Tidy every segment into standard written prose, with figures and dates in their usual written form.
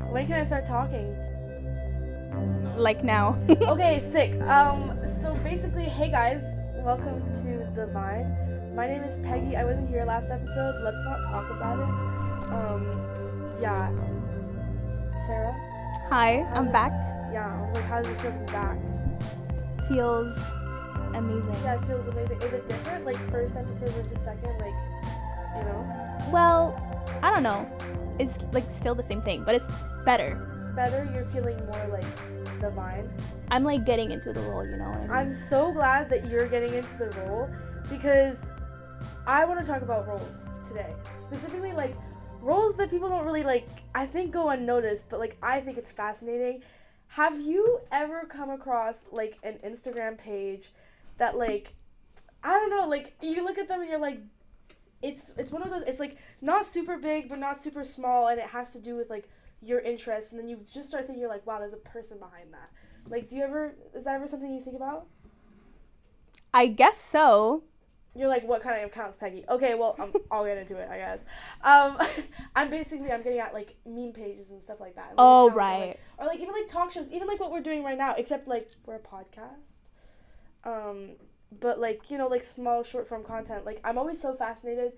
When can I start talking? Like now. Okay, sick. So basically, hey guys, welcome to The Vine. My name is Peggy. I wasn't here last episode. Let's not talk about it. Yeah. Sarah? Hi, I'm back. Yeah, I was like, how does it feel to be back? Feels amazing. Yeah, it feels amazing. Is it different? Like, first episode versus second? Like, you know? Well, I don't know. It's like still the same thing, but it's better. Better? You're feeling more like The Vine? I'm like getting into the role, you know what I mean? I'm so glad that you're getting into the role because I want to talk about roles today. Specifically, like, roles that people don't really, like, I think go unnoticed, but, like, I think it's fascinating. Have you ever come across, like, an Instagram page that, like, I don't know, like, you look at them and you're like, it's one of those, it's, like, not super big, but not super small, and it has to do with, like, your interest, and then you just start thinking, you're like, wow, there's a person behind that. Like, is that ever something you think about? I guess so. You're like, what kind of accounts, Peggy? Okay, well, I'll get into it, I guess. I'm getting at, like, meme pages and stuff like that. And, like, Oh, accounts right. that, like, or, like, even, like, talk shows, even, like, what we're doing right now, except, like, we're a podcast. But, like, you know, like, small, short-form content. Like, I'm always so fascinated,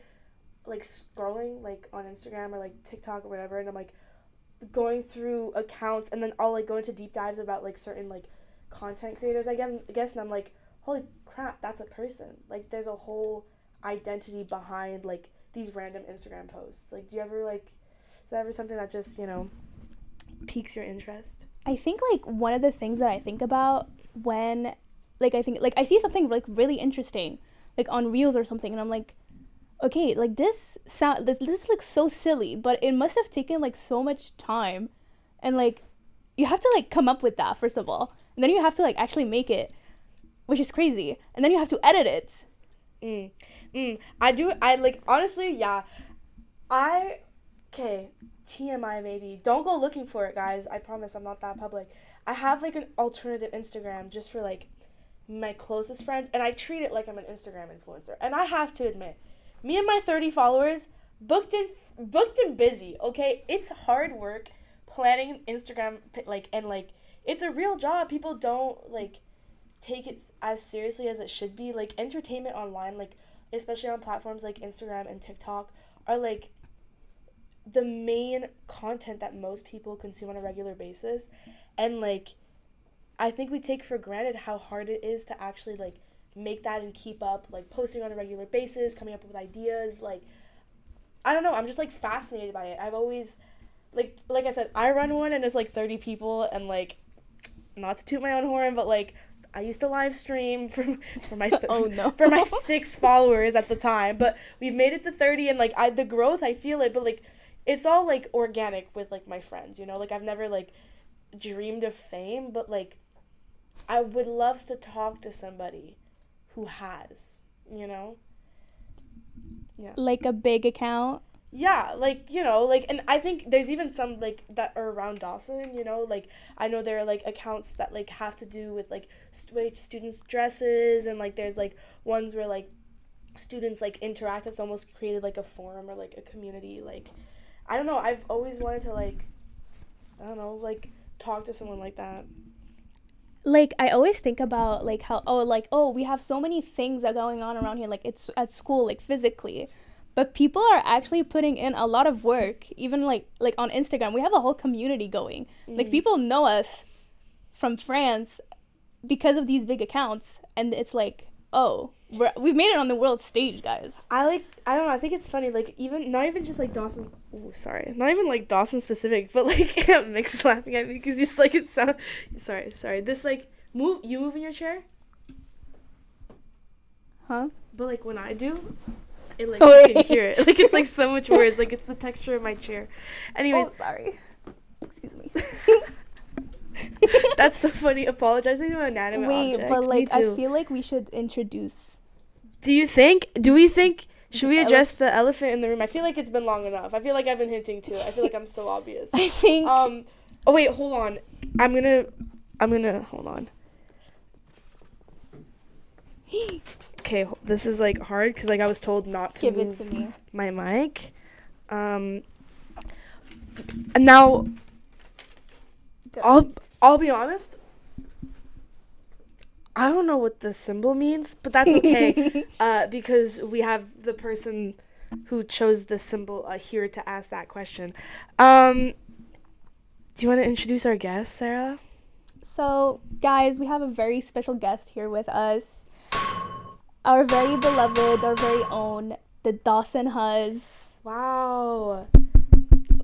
like, scrolling, like, on Instagram or, like, TikTok or whatever, and I'm, like, going through accounts, and then I'll, like, go into deep dives about, like, certain, like, content creators, I guess, and I'm, like, holy crap, that's a person. Like, there's a whole identity behind, like, these random Instagram posts. Like, do you ever, like, is that ever something that just, you know, piques your interest? I think like one of the things that I think about when like I see something like really interesting like on Reels or something, and I'm like, okay, like this looks so silly, but it must have taken like so much time, and like you have to like come up with that first of all, and then you have to like actually make it, which is crazy, and then you have to edit it. I like, honestly, yeah. Okay, TMI maybe. Don't go looking for it, guys. I promise I'm not that public. I have, like, an alternative Instagram just for, like, my closest friends, and I treat it like I'm an Instagram influencer. And I have to admit, me and my 30 followers, booked and busy, okay? It's hard work planning Instagram, like, and, like, it's a real job. People don't, like, take it as seriously as it should be. Like, entertainment online, like, especially on platforms like Instagram and TikTok, are, like, the main content that most people consume on a regular basis. And, like, I think we take for granted how hard it is to actually, like, make that and keep up, like, posting on a regular basis, coming up with ideas. Like, I don't know, I'm just, like, fascinated by it. I've always, like I said, I run one and it's, like, 30 people, and, like, not to toot my own horn, but, like, I used to live stream for my for my 6 followers at the time, but we've made it to 30, and, like, the growth, I feel it, but, like, it's all, like, organic with, like, my friends, you know? Like, I've never, like, dreamed of fame, but, like, I would love to talk to somebody who has, you know? Yeah. Like a big account. Yeah, like, you know, like, and I think there's even some, like, that are around Dawson, you know? Like, I know there are, like, accounts that, like, have to do with, like, students' dresses, and, like, there's, like, ones where, like, students, like, interact. It's almost created, like, a forum or, like, a community, like, I don't know, I've always wanted to, like, I don't know, like, talk to someone like that. Like, I always think about, like, how, we have so many things that are going on around here, like, it's at school, like, physically, but people are actually putting in a lot of work, even, like on Instagram, we have a whole community going. Like, people know us from France because of these big accounts, and it's like, oh, we've made it on the world stage, guys. I don't know, I think it's funny, like, not even just, like, Dawson, not even, like, Dawson specific, but, like, Mick's laughing at me, because he's, like, it sounds, sorry, this, like, move in your chair? Huh? But, like, when I do, it, like, you can hear it, like, it's, like, so much worse, like, it's the texture of my chair. Anyways. Oh, sorry. Excuse me. That's so funny, apologizing to an inanimate object. But, like, I feel like we should introduce. Do we think, should we address the elephant in the room? I feel like it's been long enough. I feel like I've been hinting to it. I feel like I'm so obvious. I think. Oh, wait, hold on. I'm gonna, hold on. Okay, this is, like, hard, because, like, I was told not to move my mic. And now, I'll be honest. I don't know what the symbol means, but that's okay. Because we have the person who chose the symbol here to ask that question. Do you want to introduce our guest, Sarah? So, guys, we have a very special guest here with us. Our very beloved, our very own, the Dawson Huzz. Wow.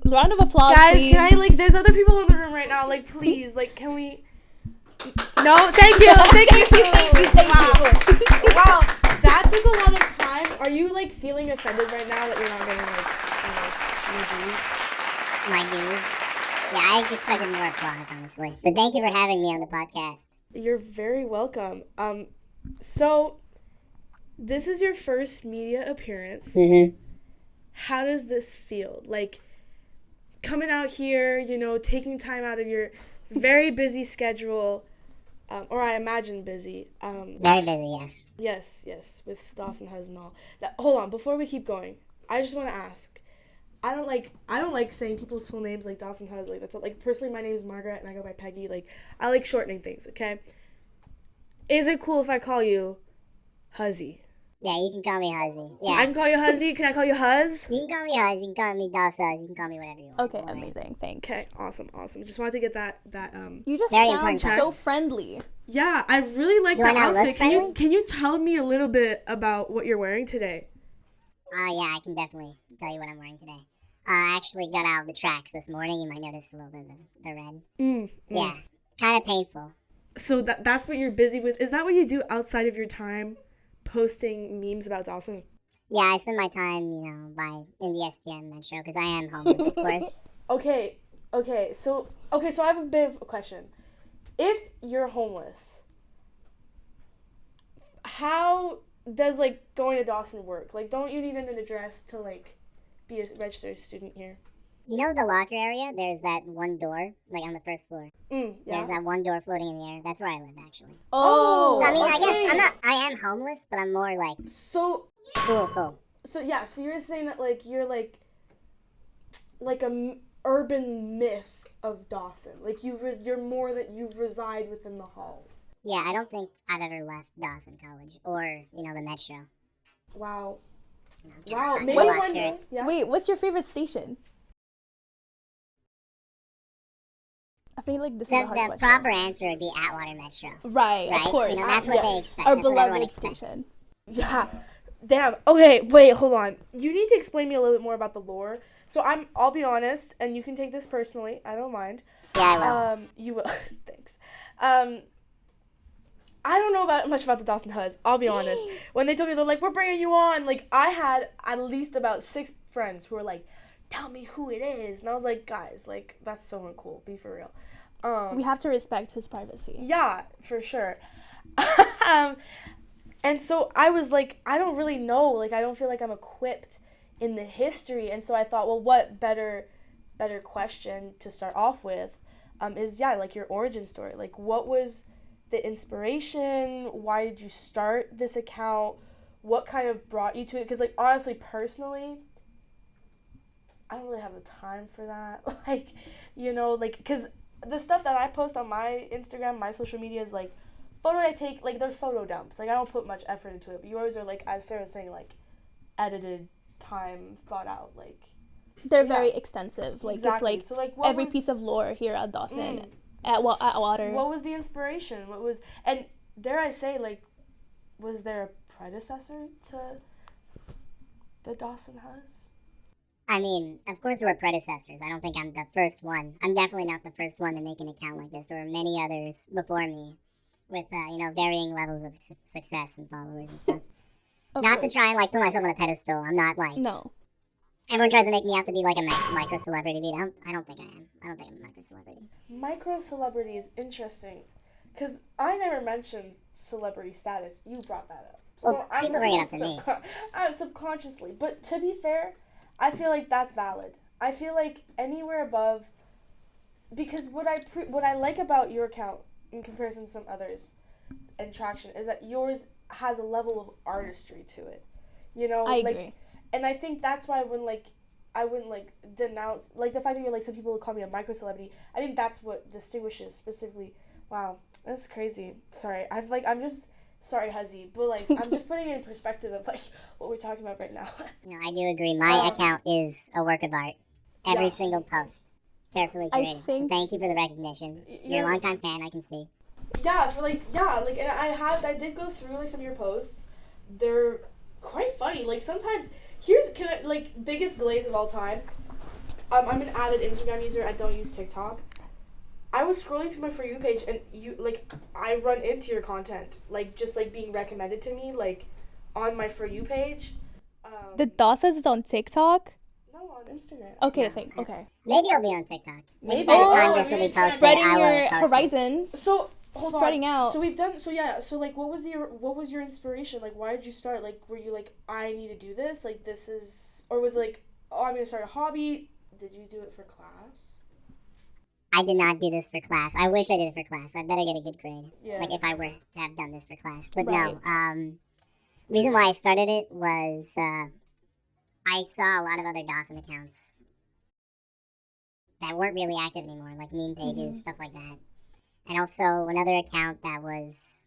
Round of applause, guys, please. Can I, there's other people in the room right now, please, can we... No, thank you. Thank you. Wow, that took a lot of time. Are you, feeling offended right now that you're not getting, my dues? Yeah, I expected more applause, honestly. So thank you for having me on the podcast. You're very welcome. So, this is your first media appearance. Mm-hmm. How does this feel? Coming out here, taking time out of your very busy schedule, or I imagine busy. Very busy, yes. Yes, with Dawson Huzz and all. Hold on, before we keep going, I just want to ask. I don't like saying people's full names like Dawson Huzz. That's all. Personally, my name is Margaret and I go by Peggy. I like shortening things. Okay. Is it cool if I call you Huzzy? Yeah, you can call me Huzzy. Yeah. I can call you Huzzy. Can I call you Huzz? You can call me Huzz. You can call me Dawson. You can call me whatever you want. Okay, amazing. Thanks. Okay, awesome. Just wanted to get that. You just very sound important so friendly. Yeah, I really like the outfit. Can you tell me a little bit about what you're wearing today? Yeah, I can definitely tell you what I'm wearing today. I actually got out of the tracks this morning. You might notice a little bit of the red. Yeah, kind of painful. So that's what you're busy with? Is that what you do outside of your time, posting memes about Dawson? Yeah, I spend my time, in the STM metro because I am homeless, of course. Okay. So I have a bit of a question. If you're homeless, how does going to Dawson work? Don't you need an address to be a registered student here? You know the locker area? There's that one door, on the first floor. Yeah. There's that one door floating in the air. That's where I live, actually. Oh. So, I okay. guess I am homeless, but I'm more So. school full. So yeah. So you're saying that you're a urban myth of Dawson. You're more that you reside within the halls. Yeah, I don't think I've ever left Dawson College or the metro. Wow. Wow. Maybe one day. Yeah. Wait, what's your favorite station? I feel this is a hard question. The proper answer would be Atwater Metro. Right, of course. That's what they expect. Our That's what everyone beloved expects. station. Yeah. Damn. Okay, wait, hold on. You need to explain me a little bit more about the lore. So I'll be honest, and you can take this personally. I don't mind. Yeah, I will. You will. Thanks. I don't know much about the Dawson Huzz. I'll be honest. When they told me, they're we're bringing you on. I had at least about 6 friends who were tell me who it is. And I was guys, that's so uncool. Be for real. We have to respect his privacy. Yeah, for sure. And so I was I don't really know. I don't feel I'm equipped in the history. And so I thought, well, what better question to start off with is, your origin story. What was the inspiration? Why did you start this account? What kind of brought you to it? Because, honestly, personally, I don't really have the time for that. Because the stuff that I post on my Instagram, my social media is, photo I take, they're photo dumps. I don't put much effort into it. But yours are, as Sarah was saying, edited, time, thought out, They're very extensive. Exactly. It's so, every piece of lore here at Dawson. At Water. What was the inspiration? And dare I say, was there a predecessor to the Dawson Huzz? I mean, of course there were predecessors. I don't think I'm the first one. I'm definitely not the first one to make an account like this. There were many others before me with, varying levels of success and followers and stuff. Not to try and, put myself on a pedestal. I'm not, No. Everyone tries to make me out to be, a micro-celebrity, but I don't think I am. I don't think I'm a micro-celebrity. Micro-celebrity is interesting. Because I never mentioned celebrity status. You brought that up. Well, So people bring it up to me. Subconsciously. But to be fair, I feel that's valid. I feel anywhere above... Because what I like about your account, in comparison to some others, and Traction, is that yours has a level of artistry to it. I agree. And I think that's why when I wouldn't like denounce like the fact that you're like some people would call me a micro celebrity. I think that's what distinguishes specifically. Wow, that's crazy. Sorry, I'm just sorry, Huzzy, but like I'm just putting it in perspective of like what we're talking about right now. I do agree. My account is a work of art. Every Yeah. single post, carefully I curated. So think- thank you for the recognition. You're a Yeah. longtime fan, I can see. Yeah, and I did go through like some of your posts. They're quite funny. Like sometimes biggest glaze of all time. I'm an avid Instagram user. I don't use TikTok. I was scrolling through my For You page and I run into your content just being recommended to me on my For You page. The Dawson's is on TikTok. No, on Instagram. Okay, Yeah. okay. Maybe I'll be on TikTok. Maybe Maybe. by the time Oh, this will be maybe posted, Spreading I will your have posted. horizons. So hold Spreading on. out. So we've done. So what was your inspiration? Like, why did you start? Like, were you like, I need to do this? Like, this is, or was it like, oh, I'm gonna start a hobby? Did you do it for class? I did not do this for class. I wish I did it for class. I better get a good grade. Yeah. Like if I were to have done this for class. But Right. no. Reason why I started it was I saw a lot of other Dawson accounts that weren't really active anymore, like meme pages, stuff like that. And also another account that was,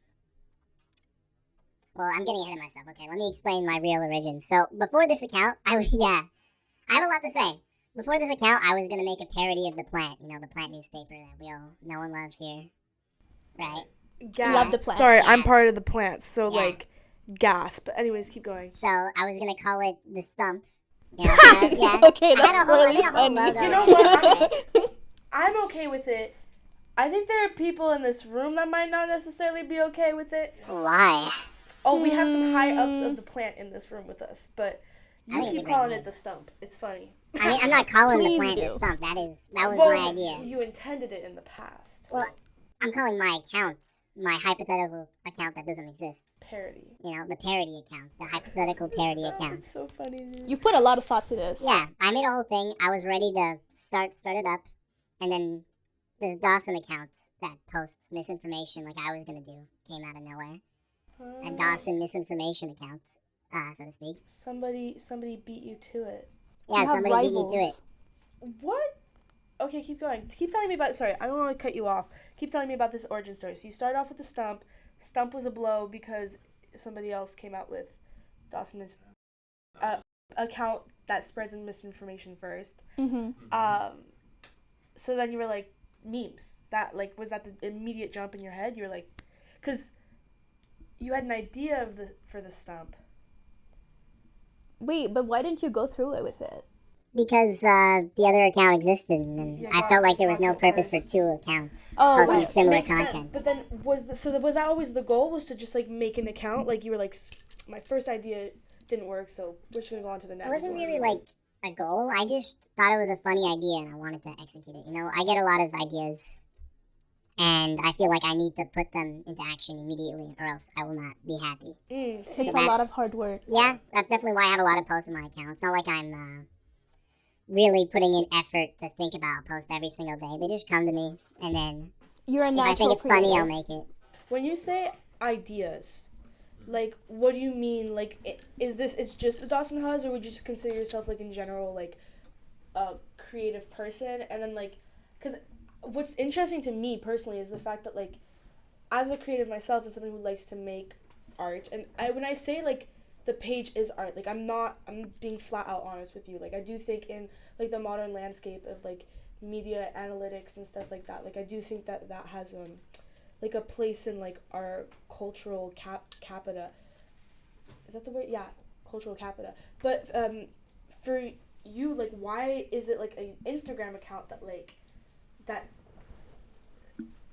well, I'm getting ahead of myself. Okay, let me explain my real origins. So before this account, I have a lot to say. Before this account, I was going to make a parody of The Plant, the Plant newspaper that we all know and love here. Right? Gasp. Love the plant. Sorry, I'm Gasp. part of the plants, so Yeah. gasp. But anyways, keep going. So I was going to call it The Stump. Yeah. Okay, I that's had a whole really funny. logo. You know what? I'm okay with it. I think there are people in this room that might not necessarily be okay with it. Why? Oh, we have some high ups of the plant in this room with us, but I you think it's a keep great calling name. it the stump. It's funny. I mean, I'm not calling The Please Plant do. The Stump. That was Well, my idea. You intended it in the past. Well, I'm calling my account my hypothetical account that doesn't exist. Parody. The parody account. The hypothetical parody Stop, account. It's so funny, dude. You put a lot of thought to this. Yeah, I made a whole thing. I was ready to start it up, and then this Dawson account that posts misinformation like I was gonna do came out of nowhere. A Dawson misinformation account, so to speak. Somebody beat you to it. Yeah, You have somebody beat me to rivals. it. What? Okay, keep going. Keep telling me about. Sorry, I don't want to cut you off. Keep telling me about this origin story. So you started off with the stump. Stump was a blow because somebody else came out with Dawson's account that spreads in misinformation first. So then you were like memes. Was that the immediate jump in your head? You were like, because you had an idea for the stump. Wait, but why didn't you go through it with it? Because the other account existed, and Yeah, I felt like there was no content purpose first. for two accounts Oh, posting which similar Makes content. sense. But then was that always the goal? Was to just like make an account? Like you were like, my first idea didn't work, so we're just gonna go on to the next. It wasn't one." really like a goal. I just thought it was a funny idea, and I wanted to execute it. I get a lot of ideas, and I feel like I need to put them into action immediately, or else I will not be happy. See, It's a lot of hard work. Yeah, that's definitely why I have a lot of posts on my account. It's not like I'm really putting in effort to think about a post every single day. They just come to me, and then You're a if natural I think it's creative. funny, I'll make it. when you say ideas, like what do you mean? Like, is this it's just the Dawson Huzz, or would you just consider yourself like in general like a creative person? And then like, because what's interesting to me personally is the fact that like, as a creative myself, as someone who likes to make art, and when I say like the page is art, like I'm being flat out honest with you. Like I do think in like the modern landscape of like media analytics and stuff like that, like I do think that has like a place in like our cultural capita. Is that the word? Yeah, cultural capita. But for you, like, why is it like an Instagram account that like that,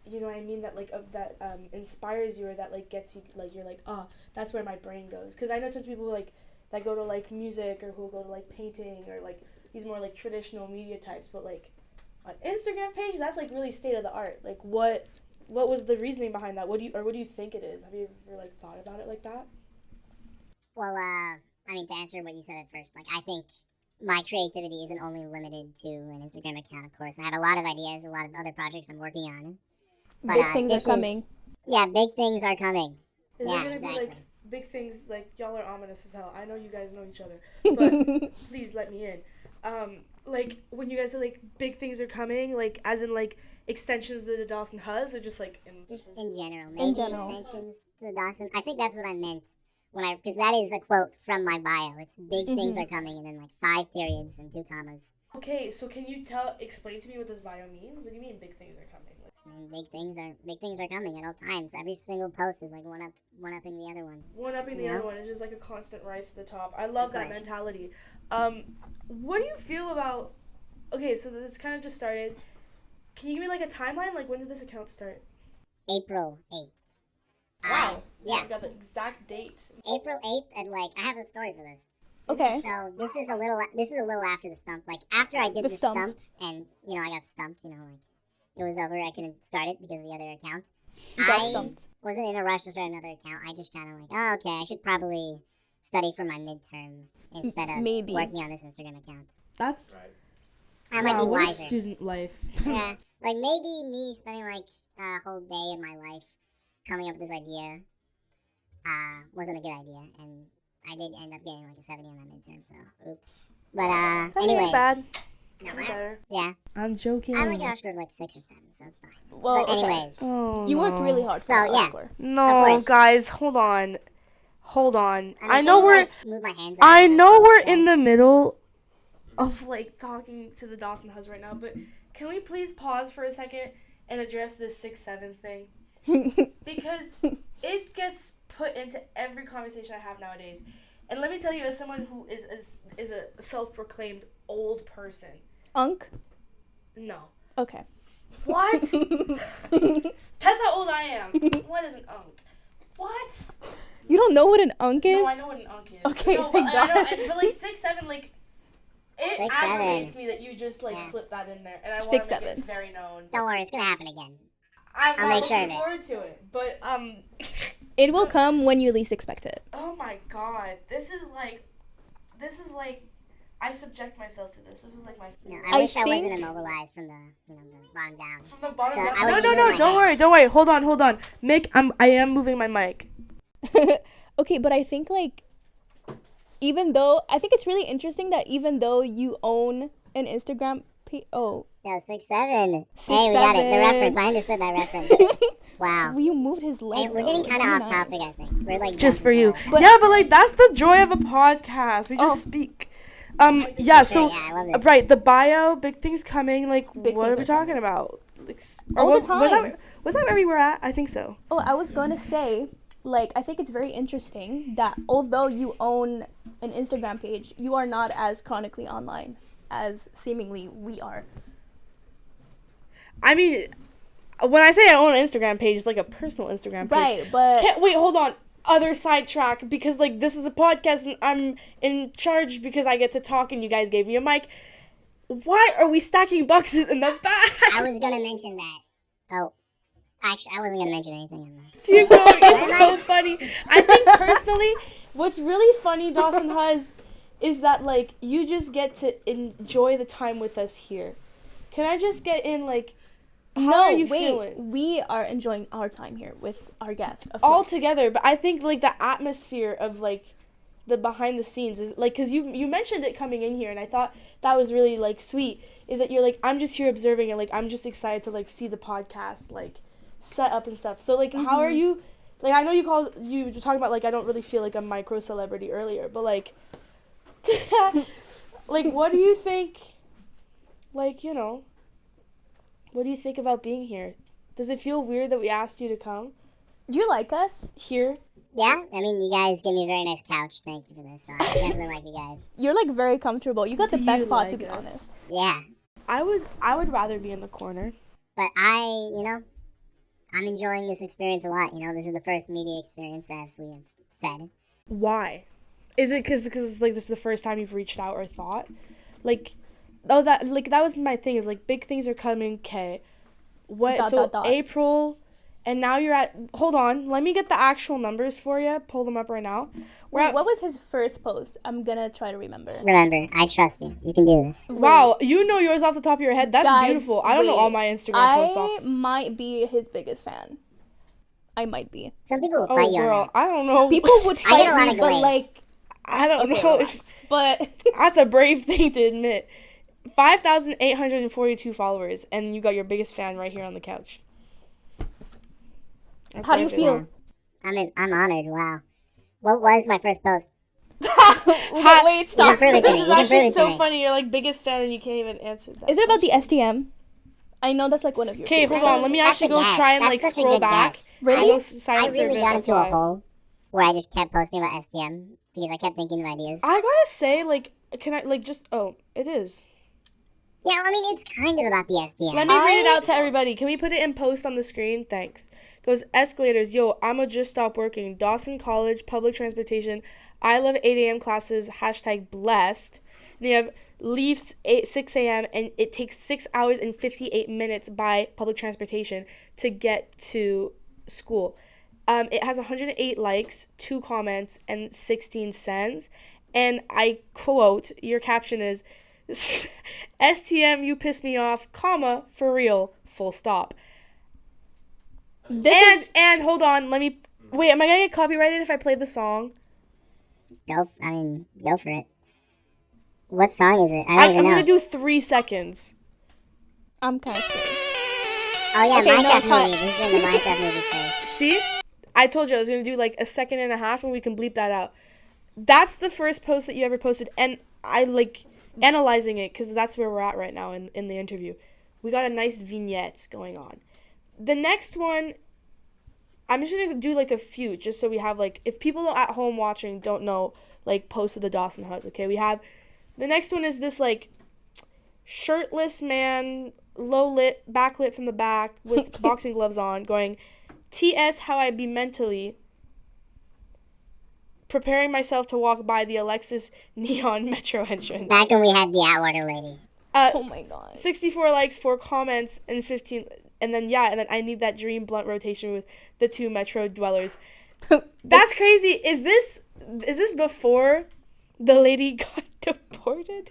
you know what I mean, that like that inspires you, or that like gets you, like you're like, oh, that's where my brain goes? Because I know just people like that go to like music, or who go to like painting, or like these more like traditional media types, but like on Instagram page, that's like really state of the art. Like what was the reasoning behind that? What do you think it is? Have you ever like thought about it like that? Well, I mean, to answer what you said at first, like I think my creativity isn't only limited to an Instagram account. Of course, I have a lot of ideas, a lot of other projects I'm working on. But, Big things this are coming. Yeah, big things are coming. Is Yeah, there gonna be exactly. like big things? Like y'all are ominous as hell. I know you guys know each other, but please let me in. like when you guys say like big things are coming, like as in like extensions to the Dawson Huzz, or just like Just in general, maybe extensions to the Dawson. I think that's what I meant because that is a quote from my bio. It's big things are coming, and then like 5 periods and 2 commas. Okay, so can you explain to me what this bio means? What do you mean big things are coming? I mean, big things are coming at all times. Every single post is like one-upping the other one. One-upping the other one is just like a constant rise to the top. I love that mentality. What do you feel about? Okay, so this kind of just started. Can you give me like a timeline? Like when did this account start? April 8th. Wow. Yeah. I got the exact date. April 8th, and like I have a story for this. Okay. So this is a little after the stump. Like after I did the stump, and I got stumped. Like it was over. I couldn't start it because of the other account. I wasn't in a rush to start another account. I just kind of like, oh, okay, I should probably study for my midterm instead of working on this Instagram account. That's I might be what a wiser. student life. Yeah, like maybe me spending like a whole day in my life coming up with this idea wasn't a good idea, and I did end up getting like a 70 on that midterm, so oops. But anyways, bad. No, Better. yeah, I'm joking. I like I scored like 6 or 7, so it's fine. Well, but anyways, you worked really hard. So for yeah, score. No, guys, hold on. I know move my hands we're in the middle of like talking to the Dawson Huzz right now, but can we please pause for a second and address this 6'7" thing? Because it gets put into every conversation I have nowadays. And let me tell you, as someone who is a self-proclaimed old person. Unk? No. Okay. What? That's how old I am. What is an unk? What? You don't know what an unk is? No, I know what an unk is. Okay, no, thank God. but like 6'7", like it 6'7". aggravates me that you just like slip that in there, and I want to make it very known. Don't worry, it's gonna happen again. I'll make sure of looking forward to it, but It will come when you least expect it. Oh my God, this is like, I subject myself to this. This is like my. No, I wish I wasn't immobilized from the the bottom down. From the bottom down. No, Don't worry. Hold on. Mick, I am moving my mic. Okay, but I think like, I think it's really interesting that even though you own an Instagram page, No, 6'7". Hey, we got it. The reference. I understood that reference. Wow. Well, you moved his leg. Hey, we're getting kind of off topic, I think. We're like just for you. But Like that's the joy of a podcast. We just speak. Yeah. So I love this. right, the bio, big things coming. Like, Big what are things we are talking about? Like, all the time. Was that where we were at? I think so. Oh, I was going to say, like, I think it's very interesting that although you own an Instagram page, you are not as chronically online as seemingly we are. I mean, when I say I own an Instagram page, it's like a personal Instagram page. Right, but... Wait, hold on. Other sidetrack, because, like, this is a podcast, and I'm in charge because I get to talk, and you guys gave me a mic. Why are we stacking boxes in the back? I was going to mention that. Oh. Actually, I wasn't going to mention anything on that. Keep going. It's so funny. I think, personally, what's really funny, Dawson Huzz, is that, like, you just get to enjoy the time with us here. Can I just get in, like... How are you feeling? We are enjoying our time here with our guest. All together, but I think like the atmosphere of like the behind the scenes is like, because you mentioned it coming in here, and I thought that was really like sweet. Is that you're like, I'm just here observing, and like I'm just excited to like see the podcast like set up and stuff. So like, how are you? Like, I know you were talking about like I don't really feel like a micro celebrity earlier, but like, like what do you think? Like, what do you think about being here? Does it feel weird that we asked you to come? Do you like us? Here? Yeah, I mean, you guys gave me a very nice couch. Thank you for this. So I definitely like you guys. You're like very comfortable. You got the best spot, to be us? honest. Yeah. I would rather be in the corner. But I'm enjoying this experience a lot. This is the first media experience, as we have said. Why? Is it because like this is the first time you've reached out or thought? Like... Oh, that was my thing, is like big things are coming, okay. What April, and now you're at, hold on, let me get the actual numbers for you, pull them up right now. Wait, what was his first post? I'm gonna try to remember. Remember, I trust you. You can do this. Wow, you know yours off the top of your head. That's guys, beautiful. I don't know all my Instagram posts off. I might be his biggest fan. I might be. Some people will fight you on that. I don't know. People would fight me, but like... I don't know. But that's a brave thing to admit. 5,842 followers, and you got your biggest fan right here on the couch. That's How do you gorgeous. feel? I'm honored. Wow. What was my first post? Wait, You stop. can prove it to This me. is You can prove actually it to so me. funny. You're like biggest fan, and you can't even answer that. Is it about the STM? I know that's like one of your. Okay, hold on. Let me That's actually a go guess. try and That's like such a scroll good back. guess. Really? I go silent I for a really bit, got that's into a why. hole where I just kept posting about STM because I kept thinking of ideas. I gotta say, like, can I like just? Oh, it is. Yeah, I mean, it's kind of about the STM. Let me read it out to everybody. Can we put it in post on the screen? Thanks. Goes escalators. Yo, I'ma just stop working. Dawson College, public transportation. I love 8 a.m. classes. Hashtag blessed. And you have leaves 6 a.m. and it takes 6 hours and 58 minutes by public transportation to get to school. It has 108 likes, 2 comments, and 16 sends. And I quote, your caption is, STM, you piss me off, comma, for real, full stop. And hold on, let me, wait, am I gonna get copyrighted if I play the song? Go for it. What song is it? I don't I'm even know. gonna do 3 seconds. I'm kind of scared. Oh yeah, Okay, no, Minecraft cut. movie. This is during the Minecraft movie craze. See? I told you I was gonna do like a second and a half and we can bleep that out. That's the first post that you ever posted, and I like analyzing it because that's where we're at right now in the interview. We got a nice vignette going on. The next one, I'm just gonna do like a few just so we have like, if people at home watching don't know, like post of the Dawson Huzz, okay? We have, the next one is this like shirtless man, low lit, backlit from the back with boxing gloves on, going, TS how I be mentally, preparing myself to walk by the Alexis Neon Metro entrance. Back when we had the Atwater lady. Oh my god. 64 likes, 4 comments, and 15, and then I need that dream blunt rotation with the 2 Metro dwellers. That's crazy. Is this before the lady got deported?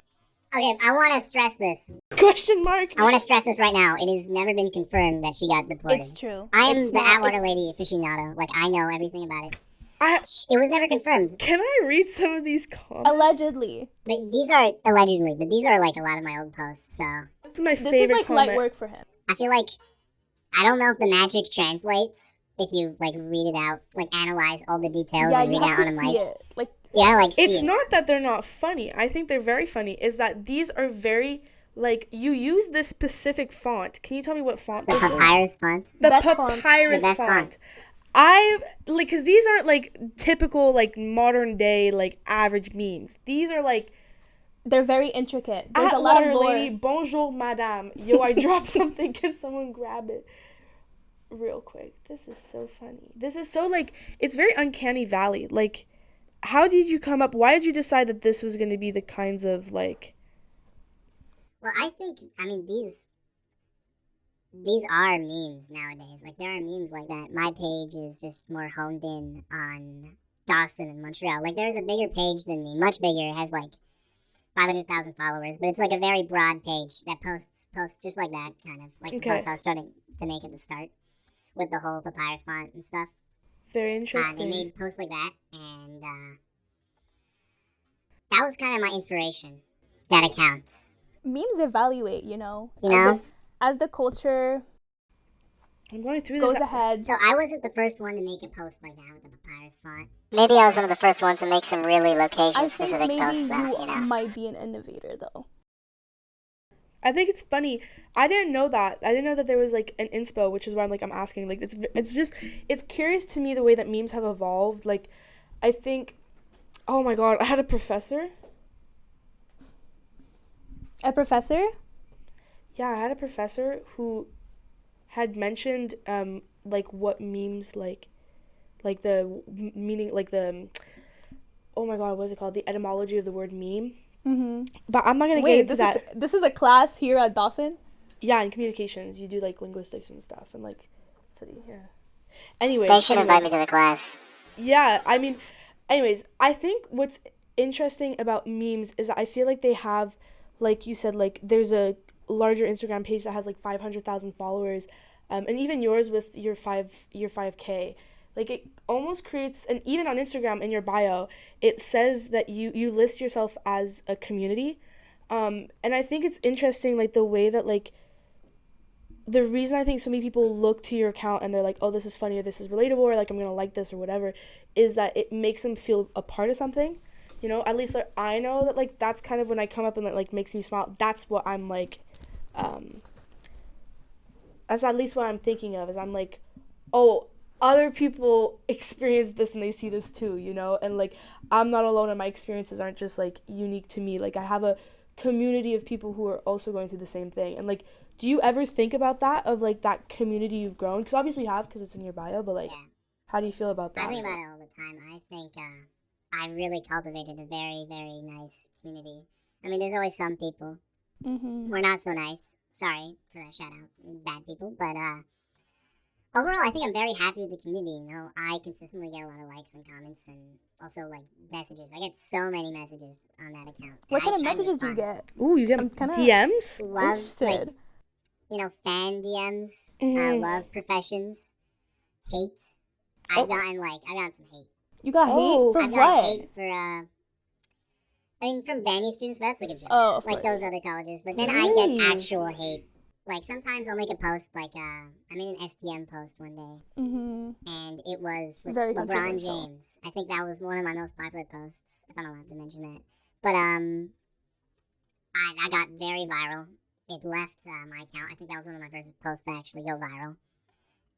Okay, I want to stress this. Question mark. I want to stress this right now. It has never been confirmed that she got deported. It's true. I am It's the not- Atwater it's- lady aficionado. Like, I know everything about it. I It was never confirmed. can I read some of these comments? Allegedly. But these are, allegedly, but these are like a lot of my old posts, so. This is my This favorite is like comment. light work for him. I feel like, I don't know if the magic translates if you, like, read it out, like, analyze all the details Yeah, and you read have out to on, see like, it. Like, yeah, like, see It's it. not that they're not funny. I think they're very funny. Is that these are very, like, you use this specific font. Can you tell me what font The this is? papyrus font. The Best font. papyrus The best font. font. I like, cause these aren't like typical like modern day like average memes. These are like, they're very intricate. There's a lot Atwater of lore. lady, bonjour madame. Yo, I dropped something. Can someone grab it real quick? This is so funny. This is so like, it's very uncanny valley. Like, how did you come up? Why did you decide that this was going to be the kinds of like? Well, I think, I mean, these are memes nowadays. Like, there are memes like that. My page is just more honed in on Dawson and Montreal. Like, there's a bigger page than me, much bigger. It has, like, 500,000 followers. But it's, like, a very broad page that posts just like that, kind of. Like, the Okay. post I was starting to make at the start with the whole papyrus font and stuff. Very They interesting. made posts like that, and that was kind of my inspiration, that account. Memes evaluate, you know. You know? As the culture I'm going through goes this. ahead. So I wasn't the first one to make a post like that with the papyrus font. Maybe I was one of the first ones to make some really I think location-specific maybe posts, though, you you know? might be an innovator, though. I think it's funny. I didn't know that. I didn't know that there was like an inspo, which is why I'm asking. Like, it's curious to me the way that memes have evolved. Like, I think, oh my god, I had a professor. A professor? Yeah, I had a professor who had mentioned like what memes like the meaning, like the, oh my god, what is it called? The etymology of the word meme. Mm-hmm. But I'm not gonna get Wait, into that. this is a class here at Dawson? Yeah, in communications, you do like linguistics and stuff and like study. Yeah. Anyways, They should invite me to the class. Yeah, I mean, anyways, I think what's interesting about memes is that I feel like they have, like you said, like there's a larger Instagram page that has like 500,000 followers, and even yours with your 5K. Like, it almost creates, and even on Instagram in your bio, it says that you list yourself as a community. And I think it's interesting, like, the way that, like, the reason I think so many people look to your account and they're like, oh, this is funny or this is relatable or like I'm gonna like this or whatever, is that it makes them feel a part of something. You know, at least like, I know that like that's kind of when I come up and it like makes me smile. That's what I'm like. That's at least what I'm thinking of. Is I'm like, oh, other people experience this and they see this too. You know, and like I'm not alone and my experiences aren't just like unique to me. Like I have a community of people who are also going through the same thing. And like, do you ever think about that, of like that community you've grown? Because obviously you have, because it's in your bio, but like, Yeah. how do you feel about I that? think about it all the time. I think I really cultivated a very, very nice community. I mean, there's always some people Mm-hmm. who are not so nice. Sorry for that shout out, bad people. But overall, I think I'm very happy with the community. You know, I consistently get a lot of likes and comments and also like messages. I get so many messages on that account. What and kind I of try to messages do you respond. get? Ooh, you get I'm kinda DMs? Love, like, Interested. you know, fan DMs, Mhm. love professions, hate. Oh. I've gotten some hate. You got Oh. hate for I've got what? hate for, I mean, from Vanny students, but that's like a joke. Oh, of Like course. those other colleges. But then I Really? get actual hate. Like sometimes I'll make a post, like, I made an STM post one day, Mm-hmm. and it was with Very LeBron controversial. James. I think that was one of my most popular posts, if I'm allowed to mention that. But, I got very viral. It left my account. I think that was one of my first posts to actually go viral.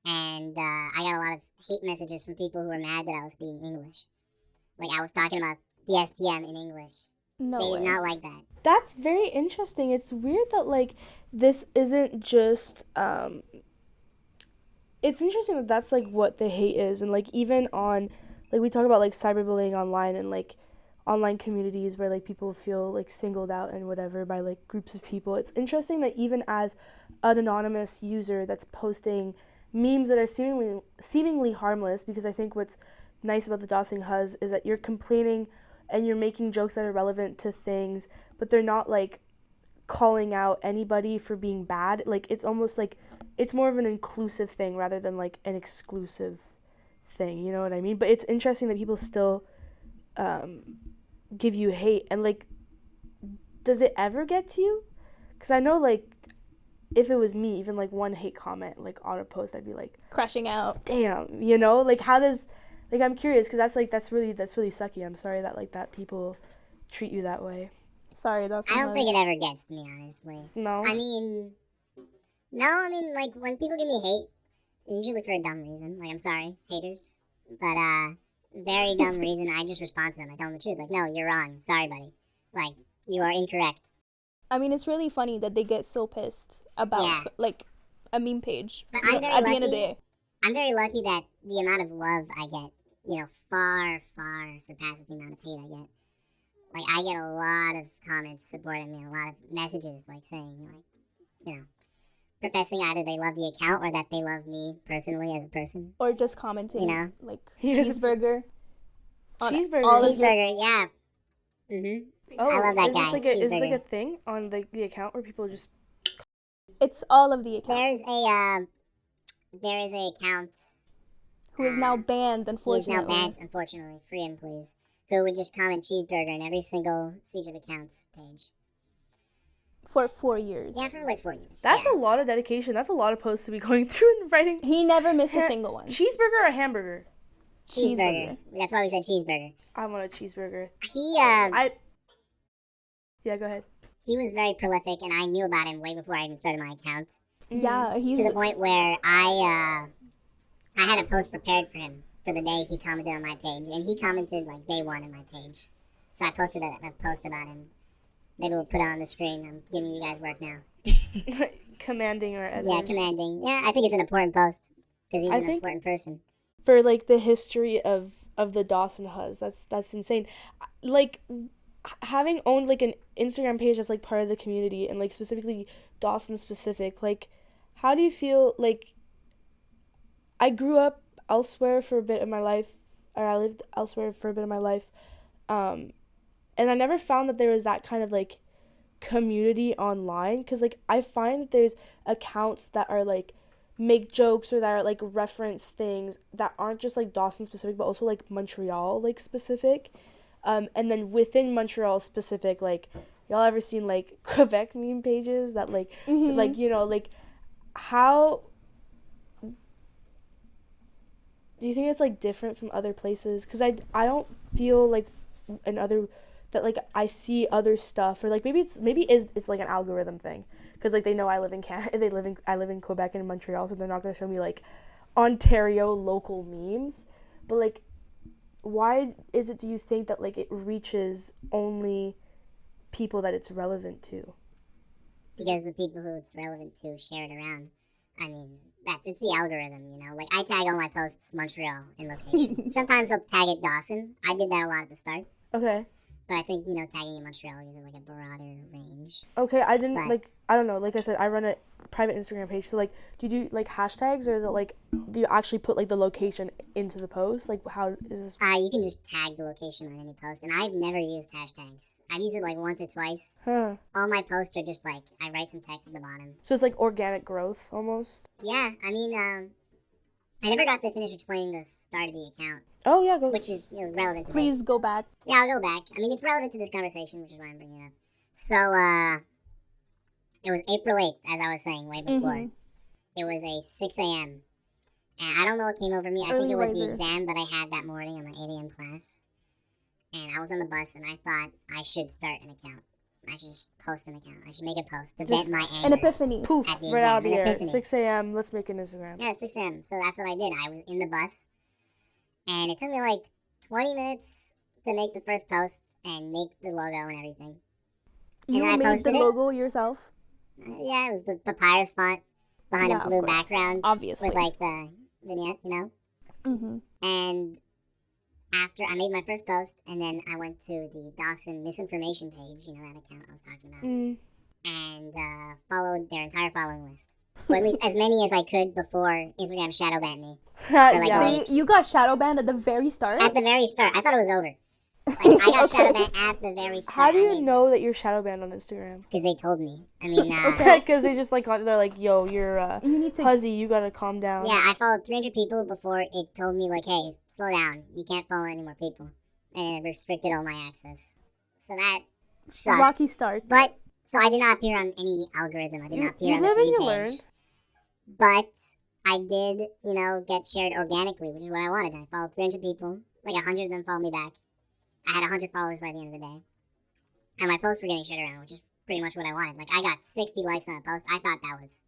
And I got a lot of hate messages from people who were mad that I was speaking English. Like I was talking about the STM in English. No They way. did not like that. That's very interesting. It's weird that like this isn't just it's interesting that that's like what the hate is. And like even on like we talk about like cyberbullying online and like online communities where like people feel like singled out and whatever by like groups of people. It's interesting that even as an anonymous user that's posting memes that are seemingly harmless, because I think what's nice about the Dawson Huzz is that you're complaining and you're making jokes that are relevant to things, but they're not like calling out anybody for being bad. Like it's almost like it's more of an inclusive thing rather than like an exclusive thing. You know what I mean? But it's interesting that people still give you hate. And like, does it ever get to you? Because I know like if it was me, even like one hate comment like on a post, I'd be like Crashing out. damn, you know, like how does like I'm curious because that's really sucky. I'm sorry that like that people treat you that way. Sorry, that's. I don't think it ever gets to me, honestly. No. I mean, like when people give me hate, it's usually for a dumb reason. Like I'm sorry, haters, but very dumb reason. I just respond to them. I tell them the truth. Like, no, you're wrong. Sorry, buddy. Like you are incorrect. I mean, it's really funny that they get so pissed about Yeah. like a meme page. But You I'm know, very at the end of the lucky. day. I'm very lucky that the amount of love I get, you know, far, far surpasses the amount of hate I get. Like, I get a lot of comments supporting me, a lot of messages, like, saying, like, you know, professing either they love the account or that they love me personally as a person. Or just commenting, You know? like Yes. cheeseburger. on Cheeseburger. all of your- Cheeseburger, yeah. Mm-hmm. Oh, I love that is guy, this like is this like a Cheeseburger. thing on the account where people just It's all of the account. There is a account. Who is now banned, He is unfortunately. now banned, unfortunately. Free him, please. Who would just comment cheeseburger in every single Siege of Accounts page. For 4 years. Yeah, for like 4 years. that's yeah. a lot of dedication. That's a lot of posts to be going through and writing. He never missed a single one. Cheeseburger or hamburger? Cheeseburger. That's why we said cheeseburger. I want a cheeseburger. Yeah, go ahead. He was very prolific, and I knew about him way before I even started my account. Yeah, he's To the point where I had a post prepared for him for the day he commented on my page, and he commented like day one on my page. So I posted a post about him. Maybe we'll put it on the screen. I'm giving you guys work now. Commanding or Yeah, commanding. Yeah, I think it's an important post because he's an important person. For like the history of the Dawson Huzz. That's insane. Like having owned like an Instagram page that's like part of the community and like specifically Dawson specific, like how do you feel like I grew up elsewhere for a bit of my life, or I lived elsewhere for a bit of my life, and I never found that there was that kind of like community online, because like I find that there's accounts that are like make jokes or that are like reference things that aren't just like Dawson specific but also like Montreal like specific, and then within Montreal specific, like y'all ever seen like Quebec meme pages that like Mhm. like, you know, like how do you think it's like different from other places? Because I don't feel like in other that like I see other stuff, or like maybe it's like an algorithm thing, because like they know I live in I live in Quebec and Montreal, so they're not gonna show me like Ontario local memes. But like, why is it, do you think, that like it reaches only people that it's relevant to? Because the people who it's relevant to share it around. I mean, it's the algorithm, you know. Like, I tag all my posts Montreal in location. Sometimes I'll tag it Dawson. I did that a lot at the start. Okay. But I think, you know, tagging in Montreal gives it like a broader range. Okay, I didn't But- like, I don't know, like I said, I run a private Instagram page, so like, do you do like hashtags, or is it like, do you actually put like the location into the post? Like, how is this? You can just tag the location on any post, and I've never used hashtags. I've used it like once or twice. Huh. All my posts are just like, I write some text at the bottom. So it's like organic growth almost. Yeah, I mean, I never got to finish explaining the start of the account, Oh yeah, go. which is, you know, relevant to Please this. go back. Yeah, I'll go back. I mean, it's relevant to this conversation, which is why I'm bringing it up. So, it was April 8th, as I was saying way before. Mhm. It was a 6 a.m. And I don't know what came over me. I think Early it was the riser. exam that I had that morning in my 8 a.m. class. And I was on the bus, and I thought I should start an account. I should just post an account. I should make a post to Just vent my An anger. epiphany. Poof, At the right out of the exam, an air. epiphany. 6 a.m. Let's make an Instagram. Yeah, 6 a.m. So that's what I did. I was in the bus, and it took me like 20 minutes to make the first post and make the logo and everything. You I made posted the it. logo yourself? Yeah, it was the papyrus font behind Yeah, a of blue course. background Obviously. with like the vignette, you know? Mm-hmm. And after I made my first post, and then I went to the Dawson misinformation page, you know, that account I was talking about, and followed their entire following list. Or at least as many as I could before Instagram shadow banned me. like Yeah. a week. You got shadow banned at the very start? At the very start. I thought it was over. Like, I got Okay. shadow banned at the very start. How do you know that you're shadow banned on Instagram? Because they told me. I mean, Okay. Because they just like, they're like, yo, you're You need to. Huzzy, you gotta calm down. yeah, I followed 300 people before it told me, like, hey, slow down. You can't follow any more people. And it restricted all my access. So that sucked. Rocky starts. But, so I did not appear on any algorithm. I did not appear you on the live and feed you page. learn. But I did, you know, get shared organically, which is what I wanted. I followed 300 people. Like 100 of them followed me back. I had 100 followers by the end of the day. And my posts were getting shared around, which is pretty much what I wanted. Like, I got 60 likes on a post. I thought that was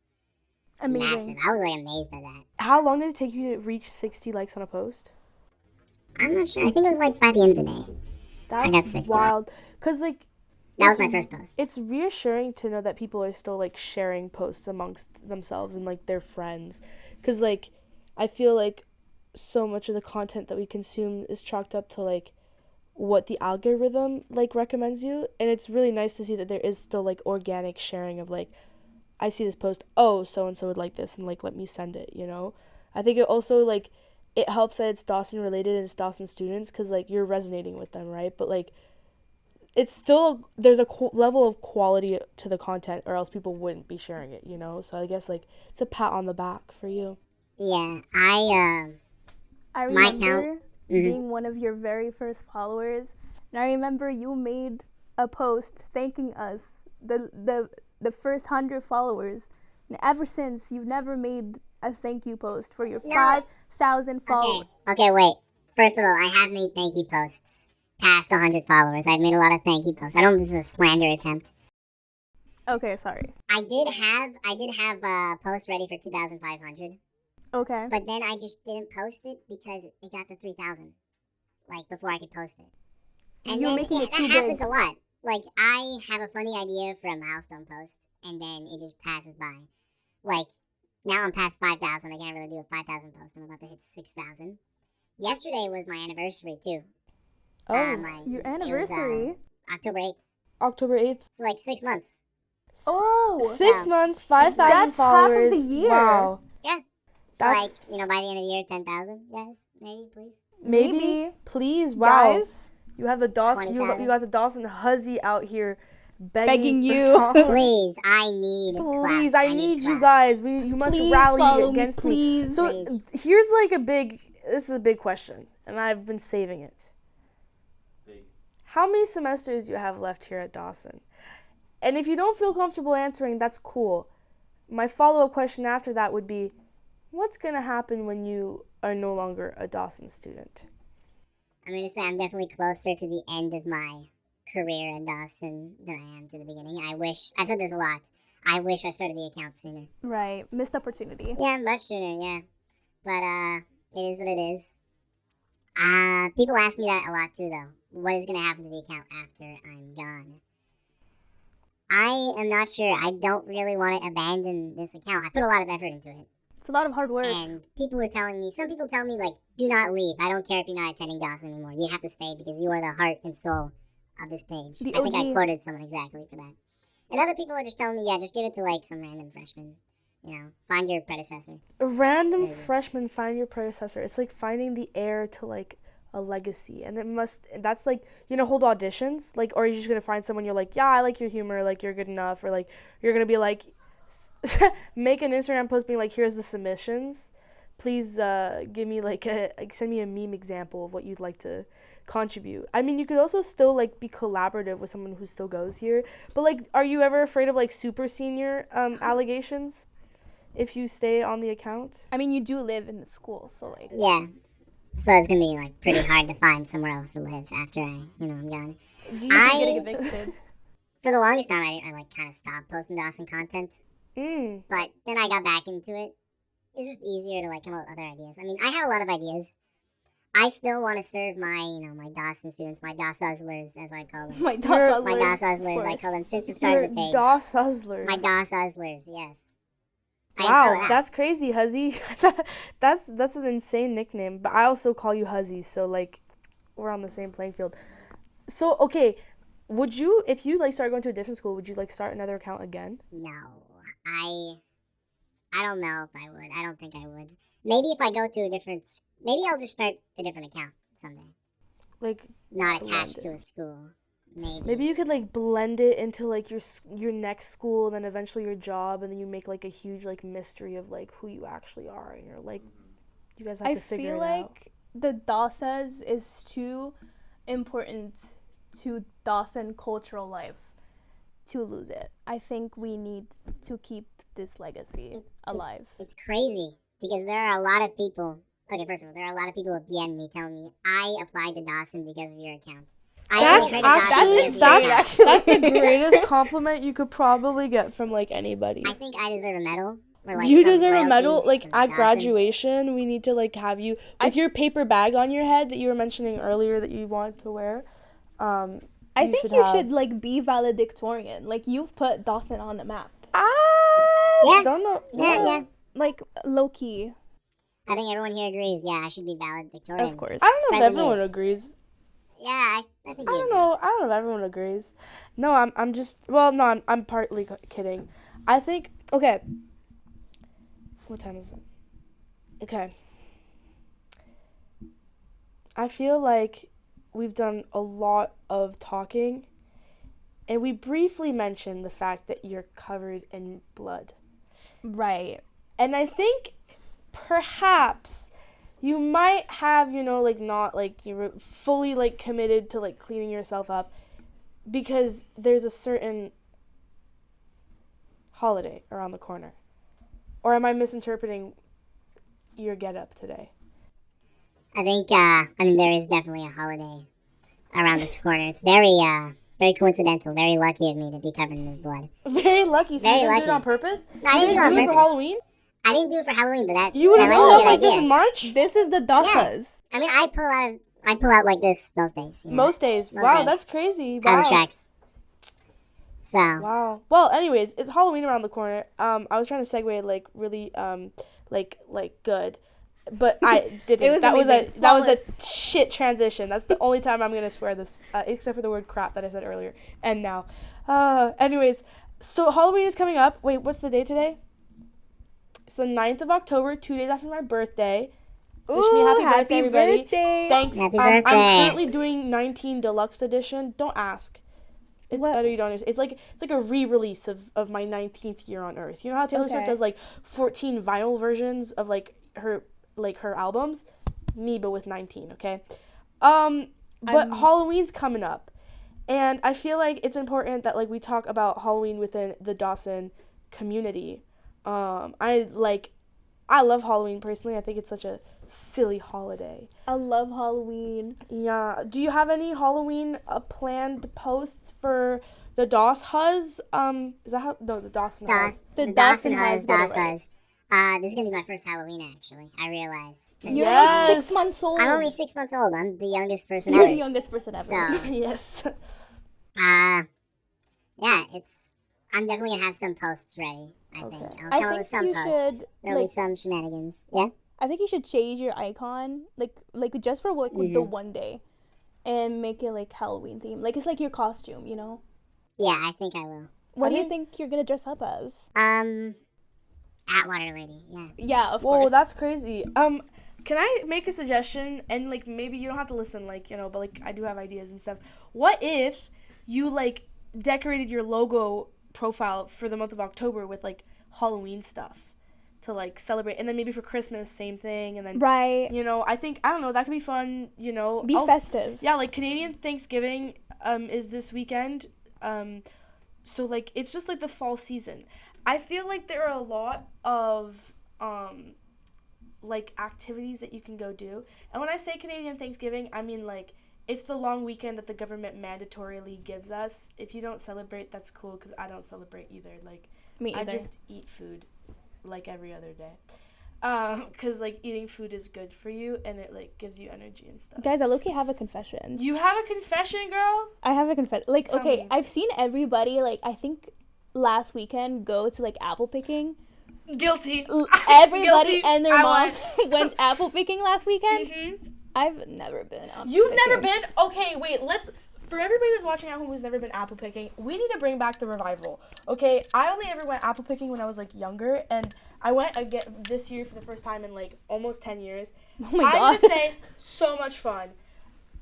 Amazing. massive. I was, like, amazed at that. How long did it take you to reach 60 likes on a post? I'm not sure. I think it was, like, by the end of the day. That's got 60. wild. Because, like, That was my first post. it's reassuring to know that people are still, like, sharing posts amongst themselves and, like, their friends. Because, like, I feel like so much of the content that we consume is chalked up to, like, what the algorithm, like, recommends you. And it's really nice to see that there is still, like, organic sharing of, like, I see this post, oh, so-and-so would like this, and, like, let me send it, you know? I think it also, like, it helps that it's Dawson related and it's Dawson students, because, like, you're resonating with them, right? But, like, it's still, there's a level of quality to the content, or else people wouldn't be sharing it, you know? So I guess, like, it's a pat on the back for you. Yeah, I My remember account- being one of your very first followers, and I remember you made a post thanking us, the first 100 followers, and ever since you've never made a thank you post for your No. 5,000 followers. Okay, wait. First of all, I have made thank you posts past 100 followers. I've made a lot of thank you posts. I don't think this is a slander attempt. Okay, sorry. I did have a post ready for 2,500, Okay. but then I just didn't post it because it got to 3,000, like, before I could post it. And You're then making it that too happens big. a lot. Like, I have a funny idea for a milestone post, and then it just passes by. Like, now I'm past 5,000. I can't really do a 5,000 post. I'm about to hit 6,000. Yesterday was my anniversary, too. Oh, Your it was, anniversary? October 8th. October 8th. So, like, 6 months. Oh. 6 so months, 5,000 That's half of followers. the year. Wow. So, That's- like, you know, by the end of the year, 10,000, guys. Maybe, please. Maybe. Please. Wow. Guys, You have the Dawson. You 20,000. got the Dawson Huzzy out here, Begging for you. followers. Please, I need Please, claps. I need you claps. guys. You must please rally follow against me, me. please. So Please. here's like this is a big question, and I've been saving it. How many semesters do you have left here at Dawson? And if you don't feel comfortable answering, that's cool. My follow-up question after that would be, what's going to happen when you are no longer a Dawson student? I'm going to say I'm definitely closer to the end of my career at Dawson than I am to the beginning. I've said this a lot. I wish I started the account sooner. Right. Missed opportunity. Yeah, much sooner, yeah. But it is what it is. People ask me that a lot too, though. What is going to happen to the account after I'm gone? I am not sure. I don't really want to abandon this account. I put a lot of effort into it. It's a lot of hard work. And some people tell me, like, do not leave. I don't care if you're not attending Dawson anymore. You have to stay because you are the heart and soul of this page. The I think I OG. quoted someone exactly for that. And other people are just telling me, yeah, just give it to, like, some random freshman. You know, find your predecessor. A random Crazy. freshman, find your predecessor. It's like finding the heir to, like, a legacy. And that's like, hold auditions. Like, or you're just going to find someone you're like, yeah, I like your humor. Like, you're good enough. Or, like, you're going to be like, make an Instagram post being like, here's the submissions. Please give me, like, send me a meme example of what you'd like to contribute. I mean, you could also still, like, be collaborative with someone who still goes here. But, like, are you ever afraid of, like, super senior allegations if you stay on the account? I mean, you do live in the school, so like. Yeah. So it's going to be, like, pretty hard to find somewhere else to live after I'm gone. Do you think you're getting evicted? For the longest time, I like, kind of stopped posting Dawson content. Mm. But then I got back into it. It's just easier to, like, come up with other ideas. I mean, I have a lot of ideas. I still want to serve my, my Dawson students, my Daw Suzzlers, as I call them. My Daw My Daw Suzzlers, Suzzlers, of I course. call them since the start of the page. Daw Suzzlers. My Daw Suzzlers, yes. I can spell it Wow, out. that's crazy, Huzzy. that's an insane nickname. But I also call you Huzzy, so, like, we're on the same playing field. So, okay, would you, if you, like, start going to a different school, would you, like, start another account again? No, I don't know if I would. I don't think I would. Maybe if I go to maybe I'll just start a different account someday. Like, Not blend attached it. to a school. Maybe you could, like, blend it into, like, your next school and then eventually your job, and then you make, like, a huge, like, mystery of, like, who you actually are, and you're, like, you guys have I to figure feel it out. like the Dawson's is too important to Dawson cultural life to lose it. I think we need to keep this legacy alive. It's crazy because there are a lot of people. Okay, first of all, there are a lot of people who DM me telling me I applied to Dawson because of your account. That's I only heard of Dawson because of your account. that's the greatest compliment you could probably get from, like, anybody. I think I deserve a medal. Or, like, You some deserve a medal. royalties Like, from at Dawson. graduation, we need to, like, have you with your paper bag on your head that you were mentioning earlier that you wanted to wear. I think you should like be valedictorian. Like, you've put Dawson on the map. Yeah. Don't know. Yeah. Like, low key. I think everyone here agrees. Yeah, I should be valedictorian. Of course. I don't know if Spread the everyone news. agrees. Yeah, I think I you don't agree. know. I don't know if everyone agrees. No, I'm just. Well, no, I'm partly kidding. I think. Okay. What time is it? Okay. I feel like we've done a lot of talking, and we briefly mentioned the fact that you're covered in blood. Right. And I think perhaps you might have, like, not, like, you're fully, like, committed to, like, cleaning yourself up because there's a certain holiday around the corner. Or am I misinterpreting your get-up today? I think, there is definitely a holiday around the corner. It's very coincidental, very lucky of me to be covered in this blood. Very lucky. So Very you didn't do it lucky. on purpose? No, I You didn't do it on do it for purpose. Halloween? I didn't do it for Halloween, but that You would have that pulled might up be a like good this idea. in March? This is the Dawson's. I mean, I pull out like this most days. You know, Most days. Most Wow, days. that's crazy. out of Wow. the tracks. So, Wow. Well, anyways, it's Halloween around the corner. I was trying to segue like really like good, but I didn't. It was that amazing. was a Flawless. shit transition. That's the only time I'm gonna swear this, except for the word crap that I said earlier and now. Anyways, so Halloween is coming up. Wait, what's the day today? It's the 9th of October, 2 days after my birthday. Wish me a happy birthday, everybody. Thanks. Happy I'm birthday. currently doing 19 Deluxe Edition. Don't ask. It's What? better you don't understand. It's like a re-release of my 19th year on Earth. You know how Taylor Swift Okay. does like 14 vinyl versions of her albums? Me, but with 19, okay? But Halloween's coming up. And I feel like it's important that, like, we talk about Halloween within the Dawson community. I love Halloween personally. I think it's such a silly holiday. I love Halloween. Yeah. Do you have any Halloween planned posts for the Huzz? Is that how? No, the Dawson Huzz. The Dawson Huzz, Huzz, get it Dawson right. Huzz. This is gonna be my first Halloween, actually. I realize. 'Cause You're Yes. like 6 months old. I'm only 6 months old. I'm the youngest person You're ever. the youngest person ever. So, Yes. yeah, I'm definitely gonna have some posts ready. I Okay. think I'll I come up think with some you posts. should, There'll be like- some shenanigans. Yeah. I think you should change your icon, like just for like the one day, and make it like Halloween theme. Like it's like your costume, you know. Yeah, I think I will. What do you think you're gonna dress up as? Atwater Lady. Yeah. Yeah, of Whoa, course. that's crazy. Can I make a suggestion? And like maybe you don't have to listen, like, you know, but like I do have ideas and stuff. What if you like decorated your logo profile for the month of October with like Halloween stuff to like celebrate, and then maybe for Christmas same thing, and then right. you know, I don't know, that could be fun, you know. Be festive. Yeah, like Canadian Thanksgiving is this weekend. So like it's just like the fall season. I feel like there are a lot of like activities that you can go do. And when I say Canadian Thanksgiving, I mean like it's the long weekend that the government mandatorily gives us. If you don't celebrate, that's cool, because I don't celebrate either. Like Me either. I just eat food like every other day. Because like eating food is good for you, and it like gives you energy and stuff. Guys, I low-key have a confession. You have a confession, girl? I have a confession. Like, Tell okay, me. I've seen everybody, like, I think last weekend go to, like, apple picking. Guilty. Everybody Guilty. and their I mom went. went apple picking last weekend. Mm-hmm. I've never been apple You've picking. never been? Okay, wait, for everybody who's watching at home who's never been apple picking, we need to bring back the revival. Okay, I only ever went apple picking when I was like younger, and I went again this year for the first time in like almost 10 years. Oh my I'm god. gonna say, so much fun.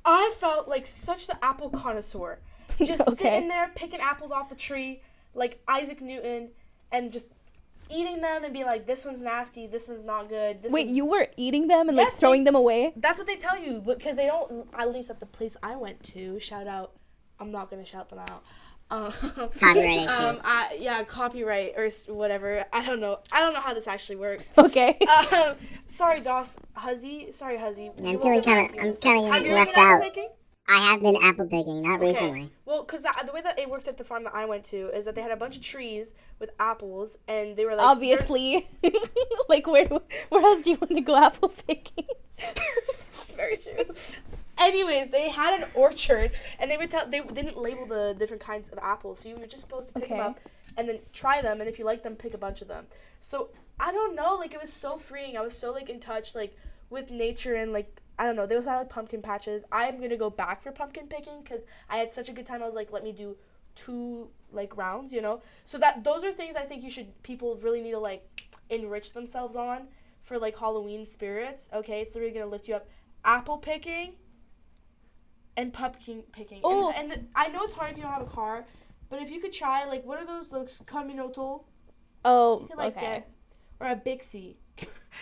I felt like such the apple connoisseur. Just Okay. sitting there picking apples off the tree like Isaac Newton, and just eating them and being like, this one's nasty, this one's not good. Wait, one's... you were eating them and Yes, like throwing them away? That's what they tell you, because they don't, at least at the place I went to, shout out, I'm not going to shout them out. Copyright issue. Yeah, copyright or whatever. I don't know how this actually works. Okay. Sorry, Huzzy. Sorry, Huzzy. I'm feeling kind of Have getting you left been apple out. picking? I have been apple picking, not Okay. recently. Well, because the way that it worked at the farm that I went to is that they had a bunch of trees with apples, and they were like... Obviously. Like, where else do you want to go apple picking? Very true. Anyways, they had an orchard, and they didn't label the different kinds of apples, so you were just supposed to pick them Okay. up and then try them, and if you like them, pick a bunch of them. So I don't know, like it was so freeing. I was so like in touch like with nature, and like I don't know. They also had like pumpkin patches. I'm gonna go back for pumpkin picking because I had such a good time. I was like, let me do 2 like rounds, you know. So those are things I think people really need to like enrich themselves on for like Halloween spirits. Okay, it's really gonna lift you up. Apple picking and pumpkin picking. Oh. And I know it's hard if you don't have a car, but if you could try, like, what are those Kaminoto? Oh, You could, like, okay. get, or a Bixie.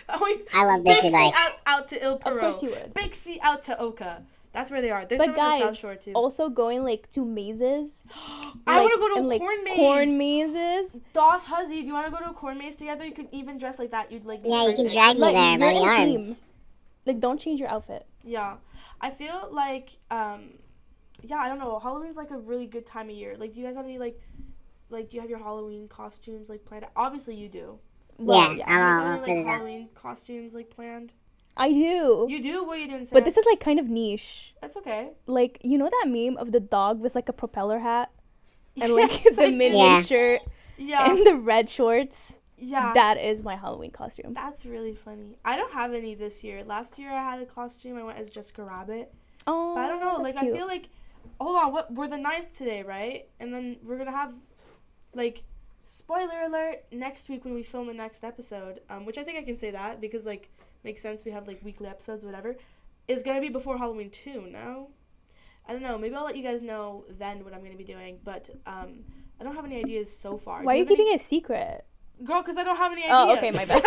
I love Bixie bikes. out to Il Perot. Of course you would. Bixie out to Oka. That's where they are. There's But some in the South guys, Shore, too. also going like to mazes. I want to go to and, a like, corn maze. Corn mazes. Dawson Huzzy, do you want to go to a corn maze together? You could even dress like that. You'd like. Yeah, you can right drag me Like, there by you're the in arms. theme. Like, don't change your outfit. Yeah, I feel like yeah, I don't know. Halloween's like a really good time of year. Like, do you guys have any like do you have your Halloween costumes like planned? Obviously, you do. Yeah, Do you I'm have all any fit like it up. Halloween costumes like planned? I do. You do? What are you doing, Sarah? But this is like kind of niche. That's okay. Like, you know that meme of the dog with like a propeller hat and like Yes, the I minion do. Yeah. shirt Yeah. and the red shorts? Yeah. That is my Halloween costume. That's really funny. I don't have any this year. Last year I had a costume. I went as Jessica Rabbit. Oh, But I don't know. that's Like, cute. I feel like, hold on. We're the 9th today, right? And then we're gonna have, like, spoiler alert, next week when we film the next episode, which I think I can say that because like makes sense. We have like weekly episodes, whatever. Is gonna be before Halloween too. No, I don't know. Maybe I'll let you guys know then what I'm gonna be doing. But I don't have any ideas so far. Why are you keeping it secret? Girl, because I don't have any ideas. Oh, okay, my bad.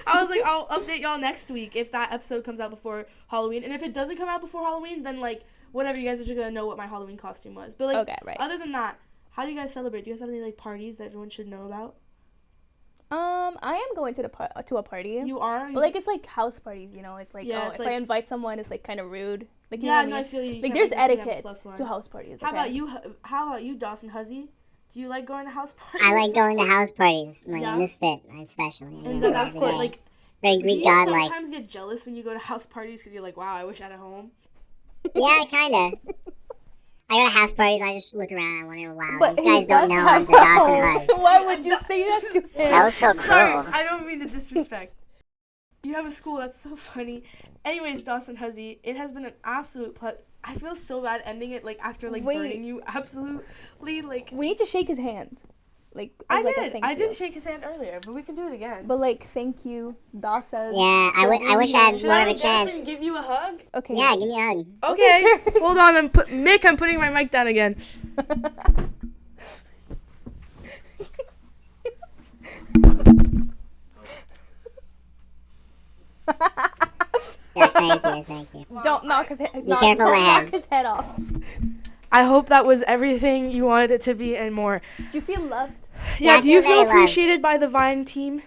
I was like, I'll update y'all next week if that episode comes out before Halloween. And if it doesn't come out before Halloween, then, like, whatever, you guys are just going to know what my Halloween costume was. But, like, Okay, right. other than that, how do you guys celebrate? Do you guys have any, like, parties that everyone should know about? I am going to to a party. You are? But, like, it's, like, house parties, you know? It's, like, Yeah, oh, it's if like- I invite someone, it's, like, kind of rude. Like, you Yeah, know what no, I I mean? feel you. You Like, can't there's really have a etiquette +1. to house parties, How okay? about you, Dawson Huzzy? Do you like going to house parties? I like going to house parties, like Yeah. in this fit, especially. I And go then, of every course, day. like, very do Greek you godlike. sometimes get jealous when you go to house parties because you're like, wow, I wish I had a home? Yeah, kinda. I go to house parties, I just look around, I wonder, wow, But these he guys don't does know have I'm the Dawson a Huzz. home. Why would you say that to him? That was so Sorry, cruel. I don't mean to disrespect. You have a school, that's so funny. Anyways, Dawson Huzzy, it has been an absolute pleasure. I feel so bad ending it, like, after, like, Wait. burning you absolutely, like... We need to shake his hand. Like, as, like, a thank I you. did shake his hand earlier, but we can do it again. But, like, thank you, Dawson. Yeah, I wish I had Should more I of a get up and chance. give you a hug? Okay. Yeah, give me a hug. Okay, sure. hold on, Mick, I'm putting my mic down again. Yeah, thank you. Don't knock his head. Be careful, my head. Knock his head off. I hope that was everything you wanted it to be and more. Do you feel loved? Yeah, Yeah, I do you feel feel very loved. appreciated by the Vine team?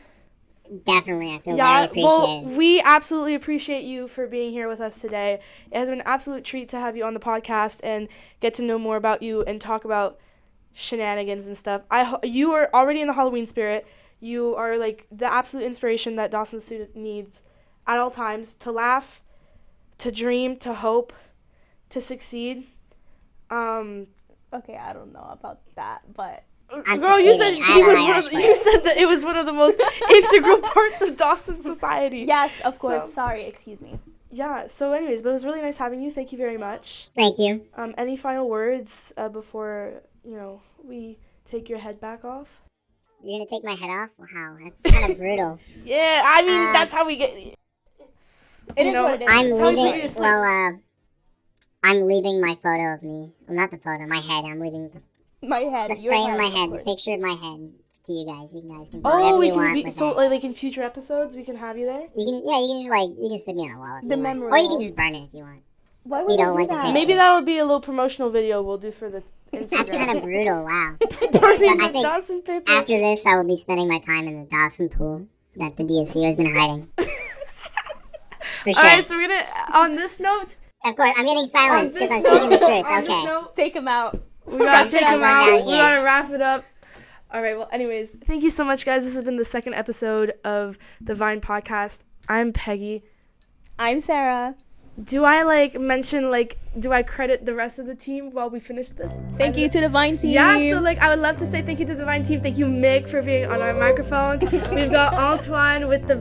Definitely, I feel Yeah, very well, appreciated. we absolutely appreciate you for being here with us today. It has been an absolute treat to have you on the podcast and get to know more about you and talk about shenanigans and stuff. You are already in the Halloween spirit. You are, like, the absolute inspiration that Dawson student needs at all times to laugh, to dream, to hope, to succeed. Okay, I don't know about that, but I'm Girl, you said succeeding. I have a high you said that it was one of the most integral parts of Dawson society. yes, of course. So- Sorry, excuse me. Yeah, so anyways, but it was really nice having you. Thank you very much. Thank you. Any final words before, we take your head back off? You're gonna take my head off? Wow, that's kind of brutal. Yeah, I mean, that's how we get... It is what it is. I'm It's how we leaving. get you to sleep. Well, I'm leaving my photo of me. Well, not the photo, my head. I'm leaving My head. the your frame of my head, the course. picture of my head to you guys. You guys can do Oh, whatever we you want can be... with So, that. like, in future episodes, we can have you there? You can just you can stick me on a wall if The you want. memory Or you wall. can just burn it if you want. Why would You I don't do like the that? picture. Maybe that'll be a little promotional video we'll do for the That's Instagram. kind of brutal, wow. Burning But I the think Dawson paper. After this, I will be spending my time in the Dawson pool that the DSC has been hiding. For sure. Alright, so we're gonna... On this note... Of course, I'm getting On silence this because I'm taking the note... shirts. On this Okay. note... Take him out. We gotta take Come them on out. down We here. gotta wrap it up. All right. Well, anyways, thank you so much, guys. This has been the second episode of the Vine podcast. I'm Peggy. I'm Sarah. Do I do I credit the rest of the team while we finish this? Thank you to the Vine team. Yeah, so I would love to say thank you to the Vine team. Thank you, Mick, for being on our microphones. We've got Antoine with the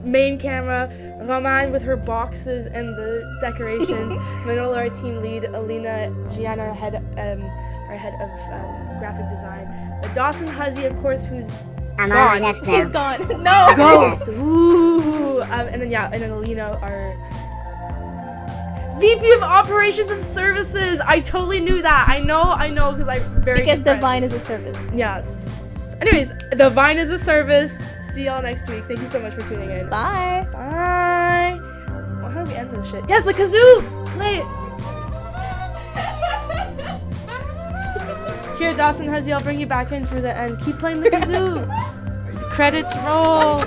main camera, Roman with her boxes and the decorations, Manola, our team lead, Alina, Gianna, our head of graphic design, Dawson Huzzy, of course, who's I'm Gone. on the desk He's now. gone. No. Ghost. Ooh. And then Alina, our VP of Operations and Services. I totally knew that. I know, because I'm very Because the good friends. Vine is a service. Yes. Anyways, the Vine is a service. See y'all next week. Thank you so much for tuning in. Bye. Bye. Well, how do we end this shit? Yes, the kazoo. Play it. Here, Dawson Huzzy, I'll bring you back in for the end. Keep playing the kazoo. Credits roll.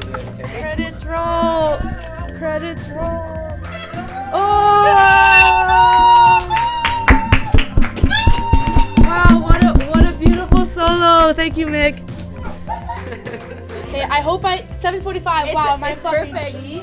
Credits roll. Credits roll. Oh! Wow, what a beautiful solo. Thank you, Mick. Hey, I hope 7:45. Wow, my it's fucking perfect. G.